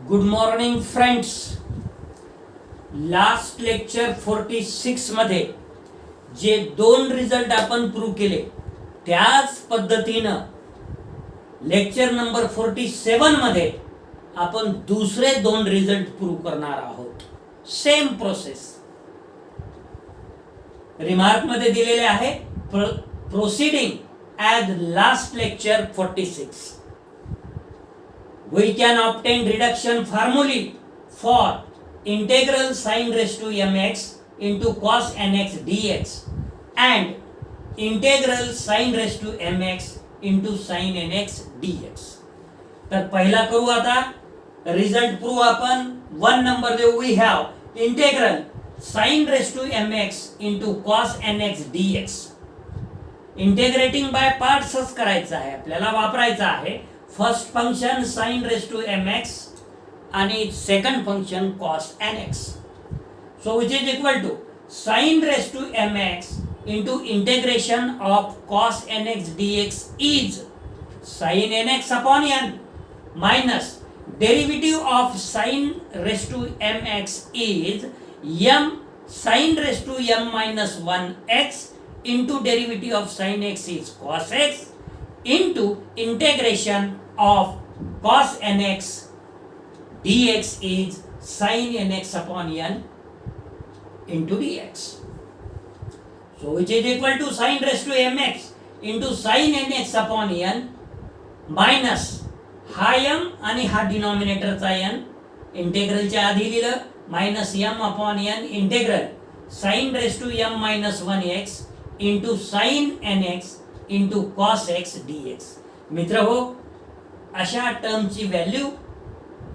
Good morning friends. Last lecture 46 मध्ये जे दोन रिझल्ट आपण प्रूव्ह केले त्याच पद्धतीनं लेक्चर नंबर 47 मध्ये आपण दुसरे दोन रिझल्ट प्रूव्ह करणार आहोत. सेम प्रोसेस रिमार्क मध्ये दिलेले आहे. Proceeding as last lecture 46. We can obtain reduction formulae for integral sin raised to mx into cos nx dx and integral sin raised to mx into sin nx dx. तर पहिला करू आता result prove आपण. One number देऊ. We have integral sin raised to mx into cos nx dx. Integrating by पार्ट्सच करायचं आहे आपल्याला, वापरायचं आहे. First function sin raised to mx आणि second function cos nx. So which is equal to sin raised to mx into integration of cos nx dx is sin nx upon n minus derivative of sin raised to mx is m sin raised to m minus 1x into derivative of sin x is cos x into integration of cos nx dx is sin nx upon n into dx. So which is equal to sin raised to mx into sin nx upon n minus हा m आणि हा डिनॉमिनेटरचा n इंटेग्रलच्या आधी लिहिलं minus m upon n integral sin raised to m minus 1x into sin nx into cos x dx. मित्र हो, अशा टर्मची value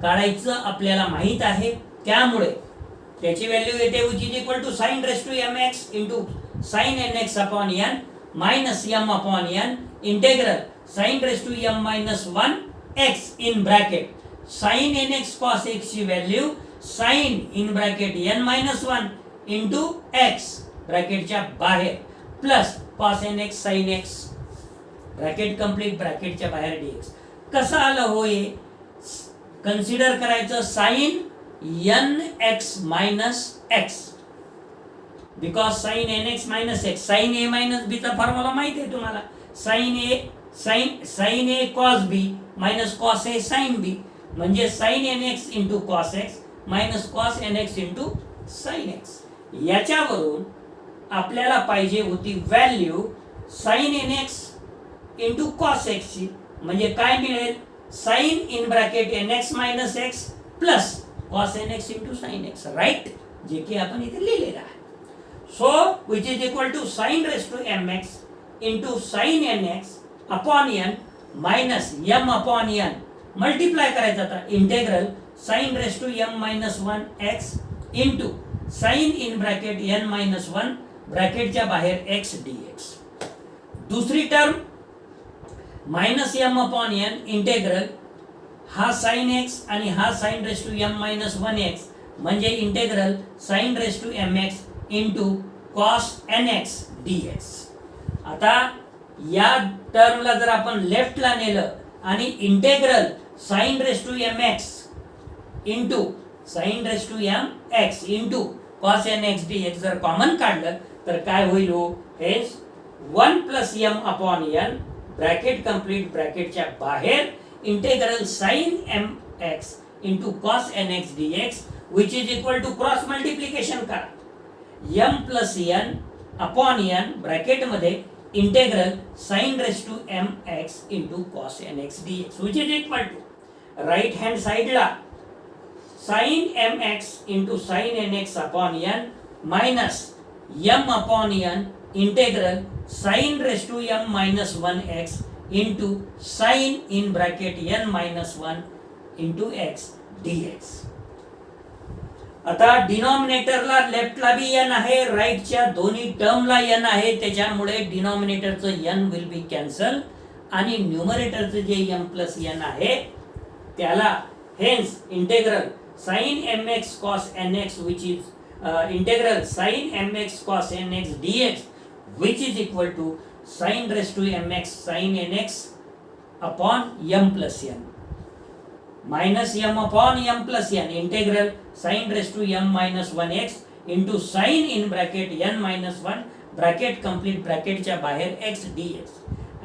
काढायचं आपल्याला माहित आहे. त्यामुळे त्याची व्हॅल्यू येते which is equal to sin raised to mx into sin nx upon n minus m upon n integral sin raised to m minus 1x in bracket sin nx cos x ची value sin in bracket n minus 1 into x ब्रॅकेटच्या बाहेर plus cos nx sin x bracket complete ब्रॅकेटच्या बाहेर dx. कसं आलं होय consider करायचं sin nx minus x because sin nx minus x sin a minus b चा फॉर्म्युला माहिती आहे तुम्हाला. sin a cos b minus cos a sin b म्हणजे sin nx into cos x minus cos nx into sin x. याच्यावरून आपल्याला पाहिजे होती value sin nx into cos x ची, म्हणजे काय मिळेल sin in bracket nx minus x plus cos nx into sin x, right, जे की आपण इथे लिहिलेलं आहे. So which is equal to sin raised to mx into sin nx upon n minus m upon n multiply करायचं आता integral sin raised to m minus 1x into sin in bracket n minus 1 ब्रॅकेटच्या बाहेर x dx. दुसरी term minus m upon n integral हा sin x आणि हा sin raised to m minus 1x म्हणजे integral sin raised to mx into cos nx dx. आता या टर्मला जर आपण लेफ्टला नेलं आणि integral sin raised to mx into sin raised to mx into cos nx dx जर कॉमन काढलं तर काय होईल हो, हे 1 plus m upon n bracket complete ब्रॅकेटच्या बाहेर integral sin mx into cos nx dx which is equal to cross multiplication करा m plus n upon n bracket मध्ये integral sin raised to mx into cos nx dx which is equal to right hand साइडला sin mx into sin nx upon n minus m upon n integral sin raised to m minus 1x into sin in bracket n minus 1 into x dx. आता डिनॉमिनेटरला लेफ्टला बी n आहे, राईटच्या दोन्ही टर्मला n आहे, त्याच्यामुळे denominator n will be cancel आणि numerator जे m plus n आहे त्याला hence integral sin mx cos nx which is integral sin mx cos nx dx which is equal to sin raised to mx sin nx upon m plus n. minus m upon m plus n integral sin raised to m minus 1x into sin in bracket n minus 1 bracket complete bracket च्या बाहेर x dx.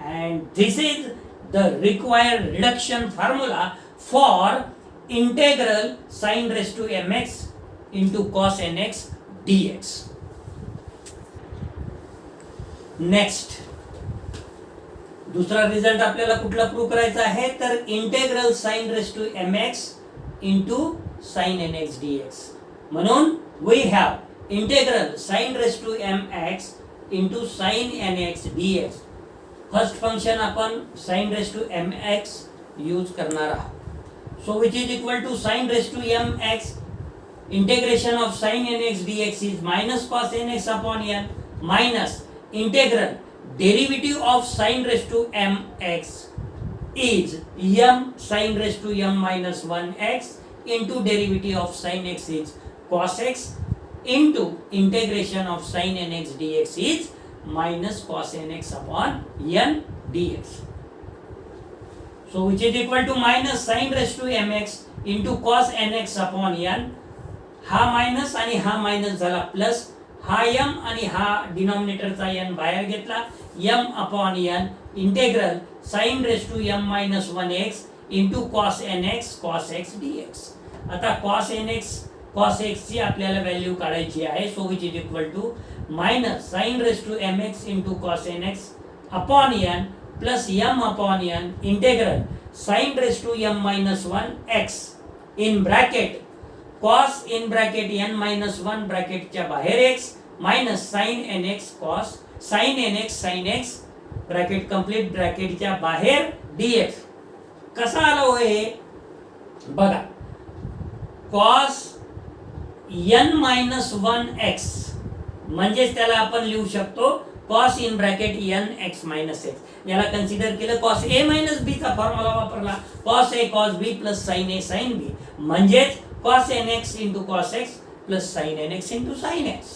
And this is the required reduction formula for integral sin raised to mx into cos nx dx. Next दुसरा result आपल्याला कुठला prove करायचा आहे तर integral sine raise to mx into sine nx dx. म्हणून we have integral sine raise to mx into sine nx dx. First function आपण sine raise to mx use करणार आहोत. So which is equal to sine raise to mx integration of sin nx dx is minus cos nx upon n minus integral derivative of sin raised to mx is m sin raised to m minus 1x into derivative of sin x is cos x into integration of sin nx dx is minus cos nx upon n dx. So which is equal to minus sin raised to mx into cos nx upon n. हा minus आणि हा minus झाला plus, हा m आणि हा डिनॉमिनेटरचा n बाहेर घेतला, m upon n integral sine raise to m minus 1x into cos nx cos x dx. आता cos nx cos x ची आपल्याला व्हॅल्यू काढायची आहे. So which is equal to minus sine raise to mx into cos nx upon n plus m upon n integral sine raise to m minus 1x in bracket cos in bracket n minus 1 bracket च्या बाहेर x minus sin nx cos sin nx sin x bracket complete bracket च्या बाहेर dx. कसा आला हो हे बघा, cos n minus 1x म्हणजे त्याला आपण लिहू शकतो cos in bracket n x minus x. याला कन्सिडर केलं cos a minus b चा फॉर्म्युला वापरला, cos a cos b plus sin a sin b म्हणजेच cos nx into cos x plus sin nx into sin x.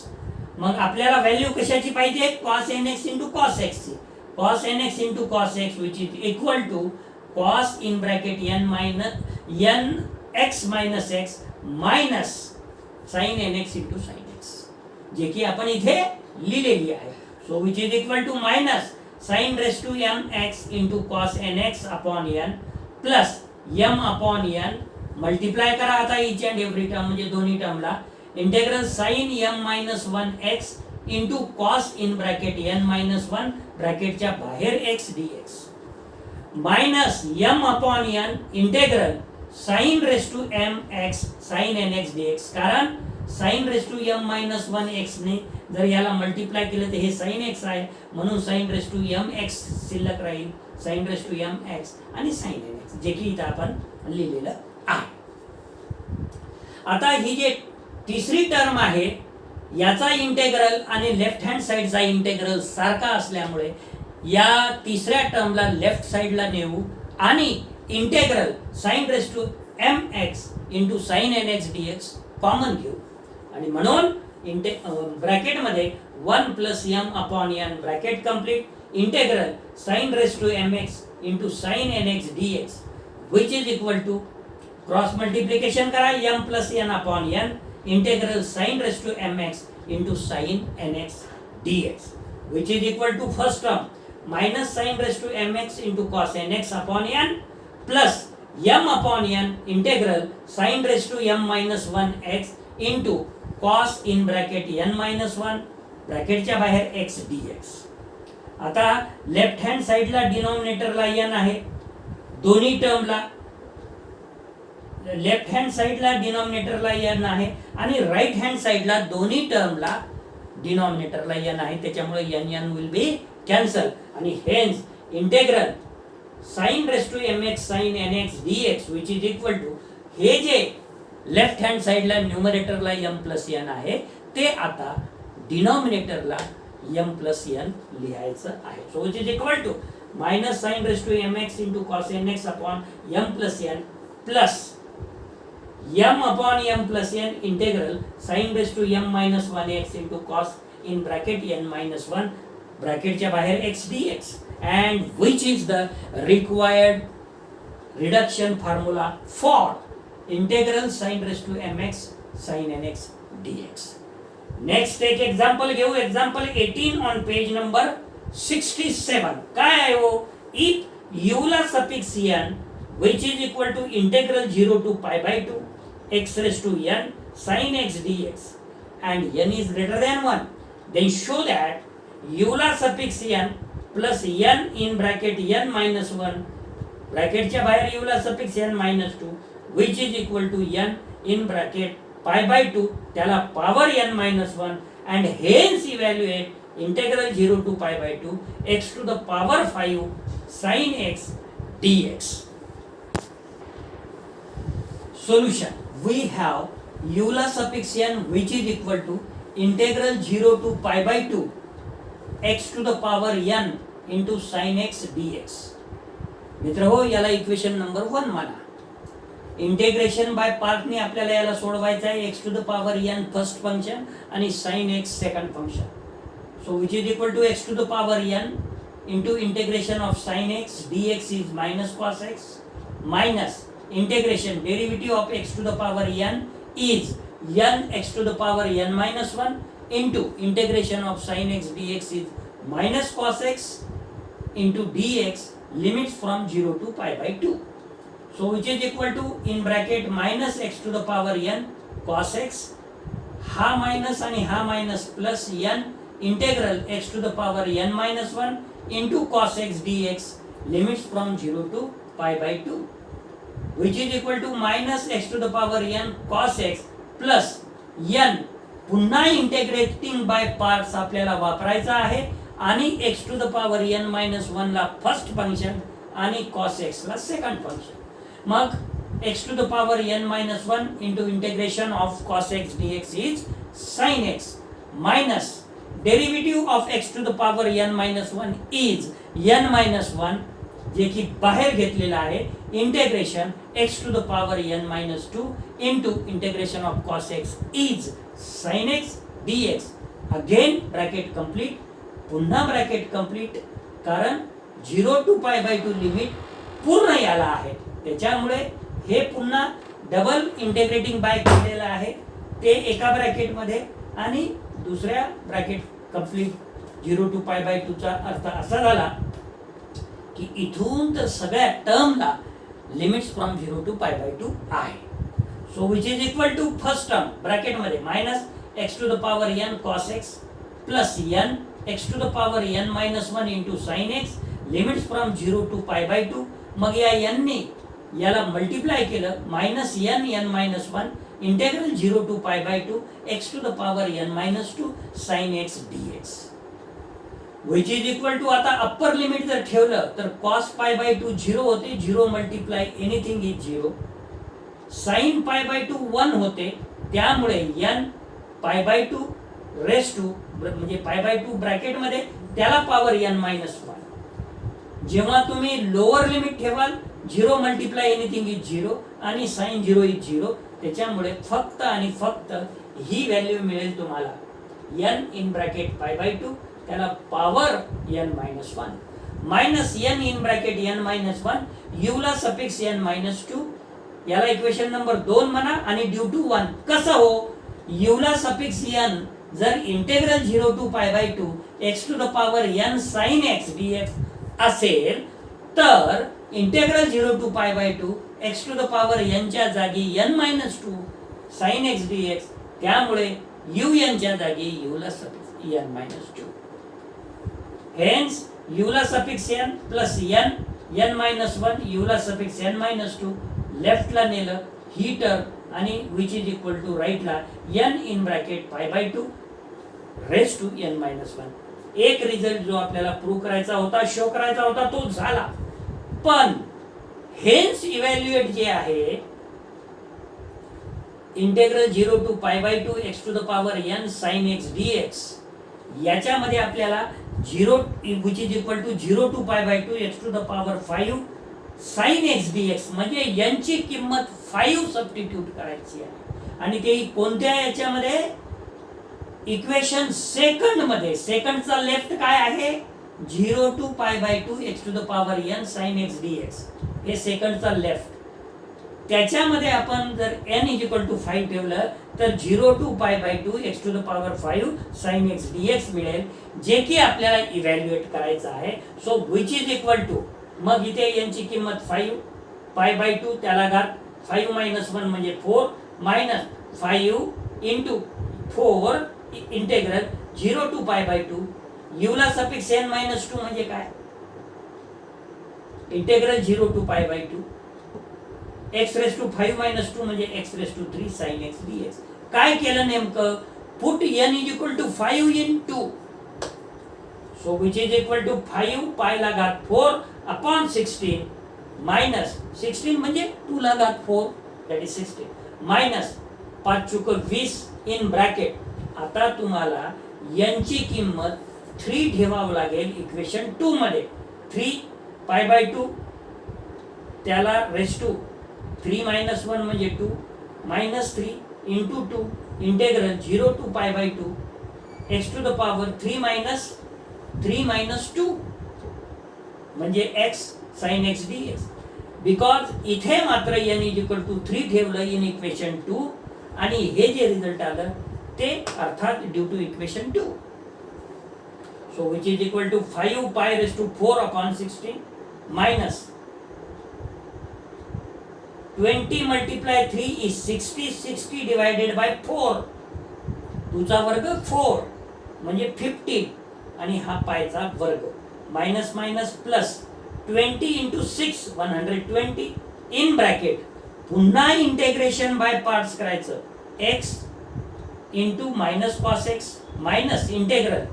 मग आपल्याला value कशाची पाहिजे cos nx into cos x ची. cos nx into cos x which is equal to cos in bracket n minus n x minus x minus sin nx into sin x जे की आपण इथे लिहिलेली आहे. so which is equal to minus sin raised to mx into cos nx upon n plus m upon n multiply करा आता each and every term म्हणजे दोन्ही टर्मला integral sine m minus 1x into cos in bracket n minus 1 ब्रॅकेटच्या बाहेर x dx minus m upon n integral sine raise to mx sine nx dx. कारण sine raise to m minus 1x ने जर याला multiply केलं तर हे sign x आहे म्हणून साइन रेस टू mx शिल्लक राहील, साइन रेस टू mx आणि साइन nx जे की इथं आपण लिहिलेलं आहे. आता ही जे तिसरी टर्म आहे याचा इंटेग्रल आणि लेफ्ट हँड साइडचा इंटेग्रल सारखा असल्यामुळे या तिसऱ्या टर्मला लेफ्ट साइडला नेऊ आणि integral sine raise to mx into sine nx dx common घेऊ आणि म्हणून ब्रॅकेट मध्ये 1 plus m upon n bracket complete integral sine raise to mx into sine nx dx which is equal to cross multiplication करा m plus n upon n integral sine raise to mx into sine nx dx which is equal to first term minus sine raise to mx into cos nx upon n plus m upon n integral sine raise to m minus 1x into cos in bracket n minus 1 ब्रॅकेटच्या बाहेर x dx. आता left hand साइडला डिनॉमिनेटरला n आहे दोन्ही टर्मला, left hand साइडला डिनॉमिनेटरला n आहे आणि राइट हँड साइडला दोन्ही टर्मला डिनॉमिनेटरला n आहे, त्याच्यामुळे n विल बी कॅन्सल आणि hence integral sine raise to mx sin nx dx which is equal to हे जे लेफ्ट हँड साइडला न्यूमरेटरला m प्लस n आहे ते आता डिनॉमिनेटरला m प्लस n लिहायचं आहे. So which is equal to minus sin raised to mx into cos nx upon m plus n plus m upon m plus n integral sin raised to m minus 1x into cos in bracket n minus 1 ब्रॅकेटच्या बाहेर x dx and which is the required reduction formula for integral sin raised to mx sin nx dx. Next एक example घेऊ. Example 18 on page number 67. काय आहे हो? If यूला suffix n which is equal to integral 0 to pi by 2 x raised to n sin x dx and n is greater than 1, then show that यूला suffix n plus n in bracket n minus 1 ब्रॅकेटच्या बाहेर यूला suffix n minus 2 which is equal to n in bracket pi by 2 त्याला power n minus 1 and hence evaluate integral 0 to pi by 2 x to the power 5 sin x dx. Solution. We have euler suffix n which is equal to integral 0 to pi by 2 x to the power n into sin x dx. मित्र हो, याला equation number 1 माना. Integration by पार्टने आपल्याला याला सोडवायचं आहे. X to the power n first function आणि sine x second function. So which is equal to x to the power n into integration of sin x dx is minus cos x minus integration derivative of x to the power n is n x to the power n minus 1 into integration of sin x dx is minus cos x into dx limits from 0 to pi by 2. So which is equal to in bracket minus x to the power n cos x हा minus आणि हा minus plus n integral x to the power n minus 1 into cos x dx limits from 0 to pi by 2 which is equal to minus x to the power n cos x plus n पुन्हा integrating by parts आपल्याला वापरायचा आहे आणि x to the power n minus 1 ला first function आणि cos x ला second function. मग x to the power n minus 1 into integration of cos x dx is sin x minus derivative of x to the power n minus 1 is n minus 1 जे की बाहेर घेतलेला आहे integration x to the power n minus 2 into integration of cos x is sin x dx. Again bracket complete, पुन्हा bracket complete, कारण 0 to pi by 2 limit पूर्ण याला आहे. त्याच्यामुळे हे पुन्हा डबल इंटिग्रेटिंग बाय केलेलं आहे ते एका ब्रॅकेट मध्ये आणि दुसऱ्या bracket complete 0 to pi by 2 चा अर्थ असा झाला की इथून तर सगळ्या टर्मला limits from 0 to pi by 2 आहे. So which is equal to first term bracket मध्ये minus x to the power n cos x plus n x to the power n minus 1 into sin x limits from 0 to pi by 2. मग या n ने याला multiply केलं minus n minus 1 integral 0 to pi by 2 x to the power n minus 2 sin x dx which is equal to आता upper limit जर ठेवलं तर cos pi by 2 0 होते, 0 multiply anything is 0. sin pi by 2 1 होते, त्यामुळे n pi by 2 raise to म्हणजे pi by 2 bracket मध्ये त्याला पॉवर n minus 1. जेव्हा तुम्ही लोअर लिमिट ठेवाल 0 मल्टिप्लाय एनिथिंग इज 0 आणि साइन 0 इज 0, त्याच्यामुळे फक्त आणि फक्त ही व्हॅल्यू मिळेल तुम्हाला n in bracket pi by 2 त्याला power n minus 1 minus n in bracket n minus 1 यूला सफिक्स n minus 2. याला इक्वेशन नंबर 2 म्हणा आणि ड्यू टू 1 कसं हो यूला सफिक्स n जर integral 0 to pi by 2 x to the power n sin x dx असेल तर integral 0 to pi by 2 x to the power n च्या जागी n minus 2 sin x dx, त्यामुळे un च्या जागी u ला suffix n minus 2. Hence u ला suffix n plus n minus 1 u ला सफिक्स n minus 2 लेफ्ट ला नेलं ही टर्म आणि which is equal to right ला n in bracket pi by 2 raise to n minus 1. एक result जो आपल्याला प्रूव्ह करायचा होता, शो करायचा होता, तो झाला. पण हेन्स इव्हॅल्युएट जे आहे integral 0 to pi by 2 x to the power n sin x dx याच्यामध्ये आपल्याला 0 which is equal to 0 to pi by 2 x to the power 5 sin x dx म्हणजे n ची किंमत 5 सबस्टिट्यूट करायची आहे आणि ते कोणत्या याच्यामध्ये इक्वेशन सेकंड मध्ये. सेकंडचा लेफ्ट काय आहे 0 to pi by 2 x to the power n sin x dx हे सेकंडचा लेफ्ट, त्याच्यामध्ये आपण जर n इज इक्वल टू 5 ठेवलं तर 0 to pi by 2 x to the power 5 sin x dx मिळेल, जे की आपल्याला इव्हॅल्युएट करायचं आहे. So which is equal to, मग इथे n ची किंमत 5 पाय बाय 2 त्याला घात 5 मायनस 1 म्हणजे 4 minus 5 into 4 integral 0 to pi by 2 u ला सफिक्स n मायनस 2 म्हणजे काय, integral 0 to pi by 2 x raise to 5 minus 2 म्हणजे x raise to 3 sin x dx. काय केलं नेमकं, put n is equal to 5 in 2, so which is equal to 5 pi ला घात 4 upon 16 minus 16 म्हणजे 2 ला घात 4 दॅट इज 16 मायनस 5 चुक 20 इन ब्रॅकेट. आता तुम्हाला n ची किंमत 3 ठेवावं लागेल इक्वेशन 2 मध्ये. 3 पाय बाय 2 त्याला रेस टू 3 मायनस 1 म्हणजे 2 minus 3 into 2 integral 0 to pi by 2 x to the power 3 minus 2 म्हणजे x sin x dx. Because इथे मात्र n इज इक्वल टू 3 ठेवलं इन इक्वेशन 2 आणि हे जे रिझल्ट आलं ते अर्थात due to equation 2. So which is equal to 5 pi raise to 4 upon 16 minus 20 multiply 3 is 60, 60 divided by 4, 2 चा वर्ग 4 म्हणजे 15 आणि हा पायचा वर्ग minus minus plus 20 into 6 120 in bracket. पुन्हा इंटेग्रेशन बाय पार्ट्स करायचं, x into minus cos x minus integral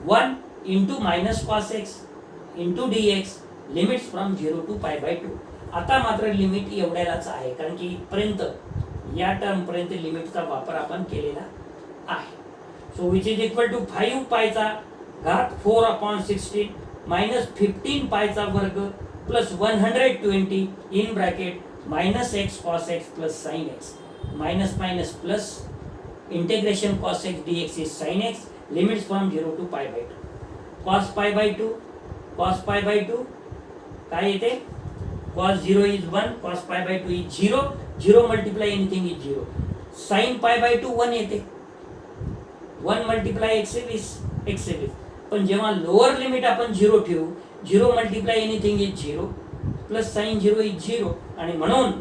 1 into minus cos x into dx limits from 0 to pi by 2. आता मात्र लिमिट एवढ्यालाच आहे, कारण की इथपर्यंत या टर्म पर्यंत लिमिटचा वापर आपण केलेला आहे. So which is equal to 5 पायचा घात 4 अपॉन 16 मायनस 15 पायचा वर्ग plus 120 in bracket minus x cos x plus sine x minus minus plus integration cos x dx is sine x limits from 0 to pi by 2. Cos pi by 2 cos pi by 2 काय येते, cos 0 is 1, cos pi by 2 is 0, 0 multiply anything is 0. sin pi by 2 1 येते, 1 multiply x से 20. पण जेव्हा lower limit आपण 0 ठेवू, 0 multiply anything is 0 plus sin 0 is 0 आणि म्हणून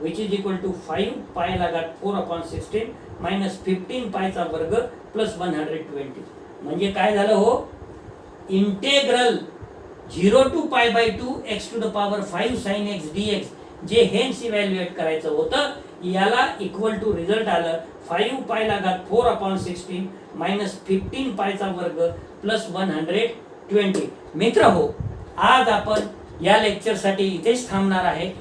which is equal to 5 pi ला घात 4 upon 16 मायनस 15 पायचा वर्ग प्लस 120. म्हणजे काय झालं हो, integral 0 to pi by 2 x to the power 5 sin x dx जे हेन्स इव्हॅल्युएट करायचं होतं, याला इक्वल टू रिझल्ट आलं 5 पायला घात 4 अपॉन 16 मायनस 15 पायचा वर्ग प्लस 120. मित्र हो, आज आपण या लेक्चरसाठी इथेच थांबणार आहे.